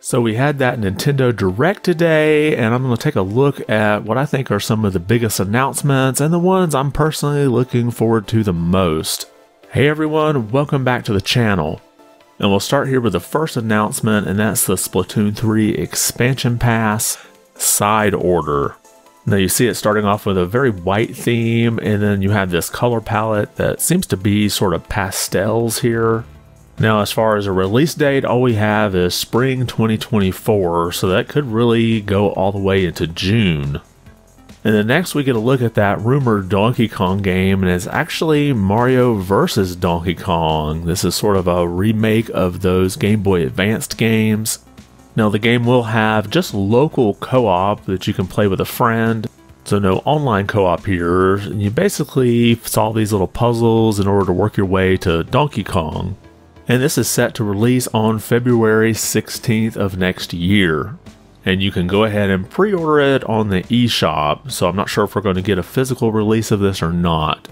So we had that Nintendo Direct today, and I'm going to take a look at what I think are some of the biggest announcements and the ones I'm personally looking forward to the most. Hey everyone, welcome back to the channel. And we'll start here with the first announcement, and that's the Splatoon 3 Expansion Pass Side Order. Now you see it starting off with a very white theme, and then you have this color palette that seems to be sort of pastels here. Now as far as a release date, all we have is spring 2024, so that could really go all the way into June. And then next we get a look at that rumored Donkey Kong game, and it's actually Mario vs. Donkey Kong. This is sort of a remake of those Game Boy Advanced games. Now the game will have just local co-op that you can play with a friend, so no online co-op here. And you basically solve these little puzzles in order to work your way to Donkey Kong. And this is set to release on February 16th of next year. And you can go ahead and pre-order it on the eShop, so I'm not sure if we're going to get a physical release of this or not.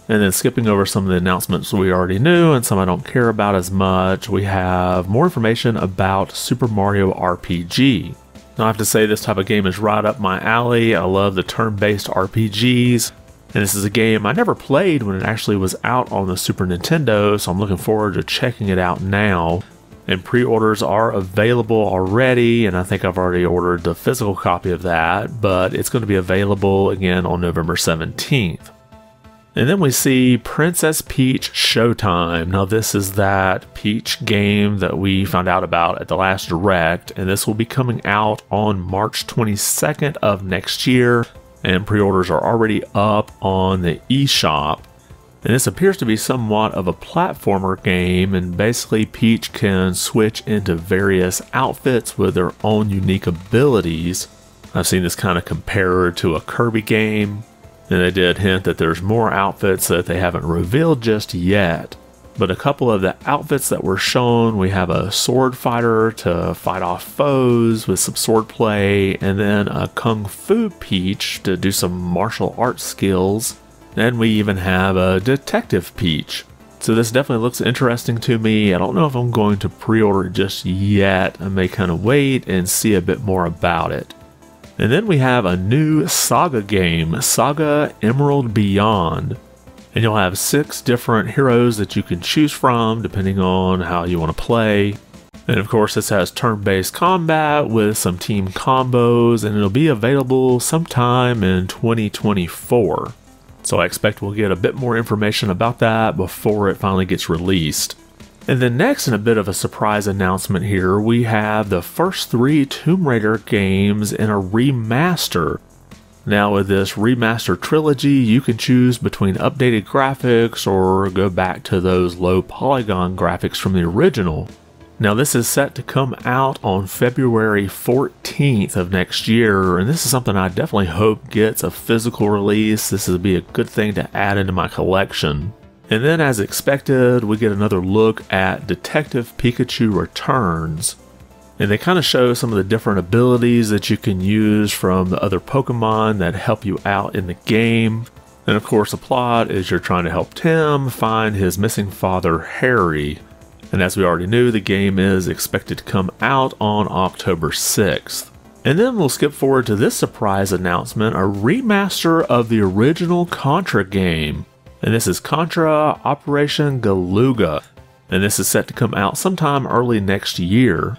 And then skipping over some of the announcements we already knew and some I don't care about as much, we have more information about Super Mario RPG. Now I have to say this type of game is right up my alley. I love the turn-based RPGs. And this is a game I never played when it actually was out on the Super Nintendo, so I'm looking forward to checking it out now. And pre-orders are available already, and I think I've already ordered the physical copy of that, but it's going to be available again on November 17th. And then we see Princess Peach Showtime. Now this is that Peach game that we found out about at the last Direct, and this will be coming out on March 22nd of next year. And pre-orders are already up on the eShop. And this appears to be somewhat of a platformer game, and basically Peach can switch into various outfits with their own unique abilities. I've seen this kind of compared to a Kirby game, and they did hint that there's more outfits that they haven't revealed just yet. But a couple of the outfits that were shown, we have a sword fighter to fight off foes with some sword play, and then a Kung Fu Peach to do some martial arts skills. And we even have a Detective Peach. So this definitely looks interesting to me. I don't know if I'm going to pre-order it just yet. I may kind of wait and see a bit more about it. And then we have a new Saga game, Saga Emerald Beyond. And you'll have 6 different heroes that you can choose from depending on how you want to play. And of course this has turn-based combat with some team combos, and it'll be available sometime in 2024. So I expect we'll get a bit more information about that before it finally gets released. And then next, in a bit of a surprise announcement here, we have the first 3 Tomb Raider games in a remaster. Now with this remaster trilogy, you can choose between updated graphics or go back to those low polygon graphics from the original. Now this is set to come out on February 14th of next year, and this is something I definitely hope gets a physical release. This would be a good thing to add into my collection. And then as expected, we get another look at Detective Pikachu Returns. And they kind of show some of the different abilities that you can use from the other Pokemon that help you out in the game. And of course the plot is you're trying to help Tim find his missing father Harry. And as we already knew, the game is expected to come out on October 6th. And then we'll skip forward to this surprise announcement, a remaster of the original Contra game. And this is Contra Operation Galuga. And this is set to come out sometime early next year.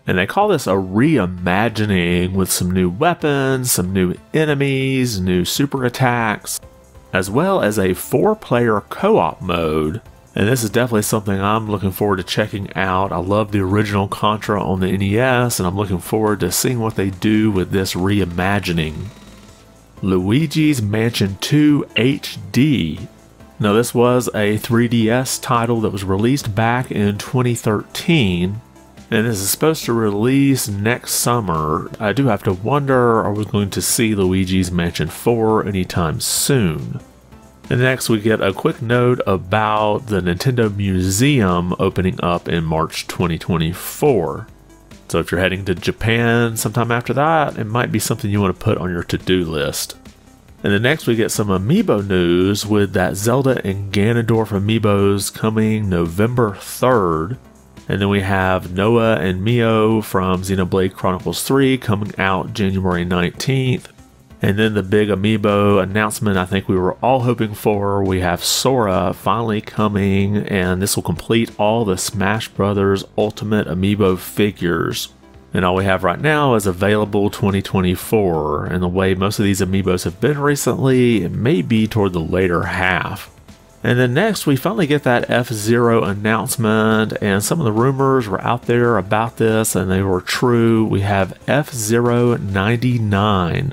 And they call this a reimagining with some new weapons, some new enemies, new super attacks, as well as a 4-player co-op mode. And this is definitely something I'm looking forward to checking out. I love the original Contra on the NES, and I'm looking forward to seeing what they do with this reimagining. Luigi's Mansion 2 HD. Now this was a 3DS title that was released back in 2013. And this is supposed to release next summer. I do have to wonder, are we going to see Luigi's Mansion 4 anytime soon? And next we get a quick note about the Nintendo Museum opening up in March 2024. So if you're heading to Japan sometime after that, it might be something you want to put on your to-do list. And then next we get some amiibo news with that Zelda and Ganondorf amiibos coming November 3rd. And then we have Noah and Mio from Xenoblade Chronicles 3 coming out January 19th. And then the big amiibo announcement I think we were all hoping for, we have Sora finally coming, and this will complete all the Smash Bros. Ultimate amiibo figures. And all we have right now is available 2024, and the way most of these amiibos have been recently, it may be toward the later half. And then next we finally get that F-Zero announcement, and some of the rumors were out there about this and they were true. We have F-Zero 99.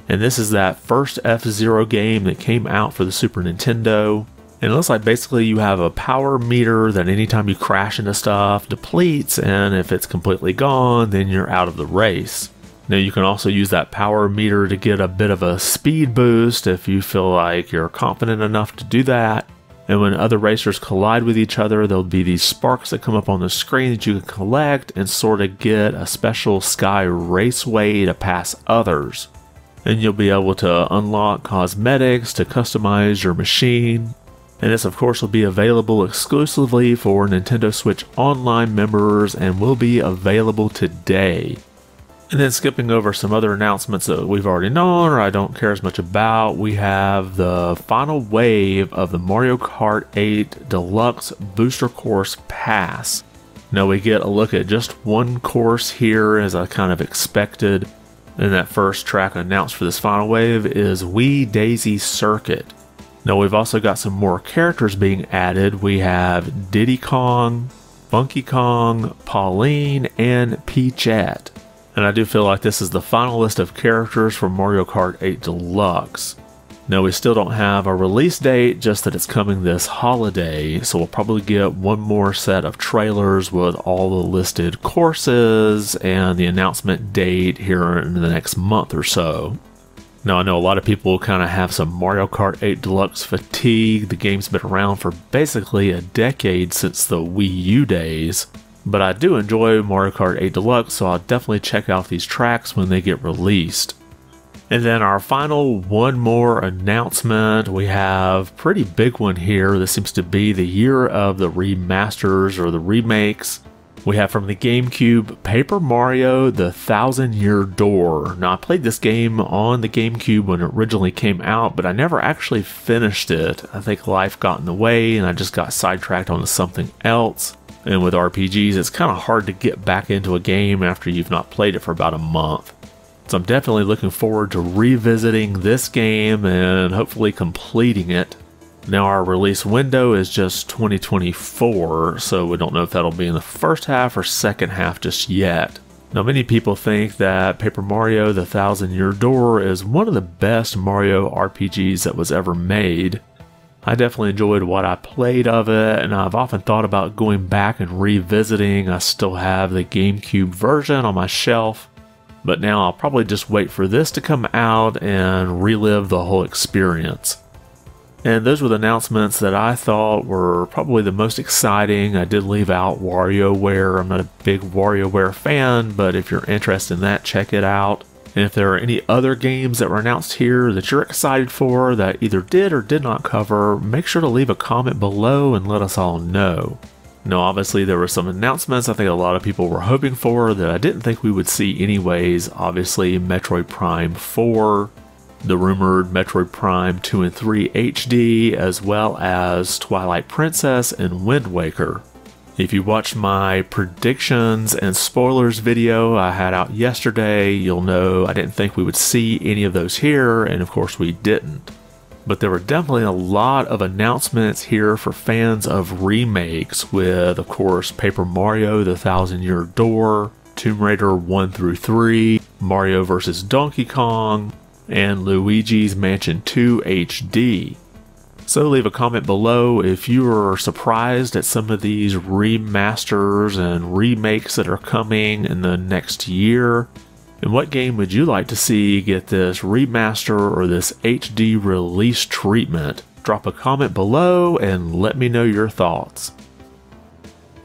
And this is that first F-Zero game that came out for the Super Nintendo. And it looks like basically you have a power meter that anytime you crash into stuff depletes, and if it's completely gone, then you're out of the race. Now you can also use that power meter to get a bit of a speed boost if you feel like you're confident enough to do that. And when other racers collide with each other, there'll be these sparks that come up on the screen that you can collect and sort of get a special Sky Raceway to pass others. And you'll be able to unlock cosmetics to customize your machine. And this of course will be available exclusively for Nintendo Switch Online members and will be available today. And then skipping over some other announcements that we've already known or I don't care as much about, we have the final wave of the Mario Kart 8 Deluxe Booster Course Pass. Now we get a look at just one course here as I kind of expected. And that first track announced for this final wave is Wee Daisy Circuit. Now we've also got some more characters being added. We have Diddy Kong, Funky Kong, Pauline, and Peachette. And I do feel like this is the final list of characters for Mario Kart 8 Deluxe. Now we still don't have a release date, just that it's coming this holiday, so we'll probably get one more set of trailers with all the listed courses and the announcement date here in the next month or so. Now I know a lot of people kind of have some Mario Kart 8 Deluxe fatigue. The game's been around for basically a decade since the Wii U days, but I do enjoy Mario Kart 8 Deluxe, so I'll definitely check out these tracks when they get released. And then our final one more announcement, we have a pretty big one here. This seems to be the year of the remasters or the remakes. We have from the GameCube, Paper Mario, The 1,000-Year Door. Now I played this game on the GameCube when it originally came out, but I never actually finished it. I think life got in the way and I just got sidetracked onto something else. And with RPGs, it's kind of hard to get back into a game after you've not played it for about a month. So I'm definitely looking forward to revisiting this game and hopefully completing it. Now our release window is just 2024, so we don't know if that'll be in the first half or second half just yet. Now many people think that Paper Mario The 1,000-Year Door is one of the best Mario RPGs that was ever made. I definitely enjoyed what I played of it, and I've often thought about going back and revisiting. I still have the GameCube version on my shelf. But now I'll probably just wait for this to come out and relive the whole experience. And those were the announcements that I thought were probably the most exciting. I did leave out WarioWare. I'm not a big WarioWare fan, but if you're interested in that, check it out. And if there are any other games that were announced here that you're excited for that either did or did not cover, make sure to leave a comment below and let us all know. Now obviously there were some announcements I think a lot of people were hoping for that I didn't think we would see anyways. Obviously Metroid Prime 4, the rumored Metroid Prime 2 and 3 HD, as well as Twilight Princess and Wind Waker. If you watched my predictions and spoilers video I had out yesterday, you'll know I didn't think we would see any of those here, and of course we didn't. But there were definitely a lot of announcements here for fans of remakes with, of course, Paper Mario The 1,000-Year Door, Tomb Raider 1 through 3, Mario vs. Donkey Kong, and Luigi's Mansion 2 HD. So leave a comment below if you are surprised at some of these remasters and remakes that are coming in the next year. And what game would you like to see get this remaster or this HD release treatment? Drop a comment below and let me know your thoughts.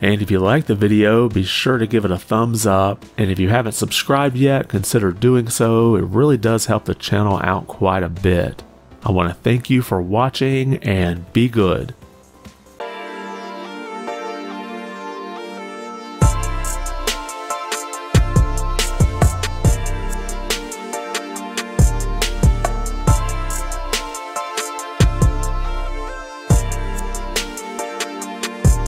And if you liked the video, be sure to give it a thumbs up. And if you haven't subscribed yet, consider doing so. It really does help the channel out quite a bit. I want to thank you for watching and be good.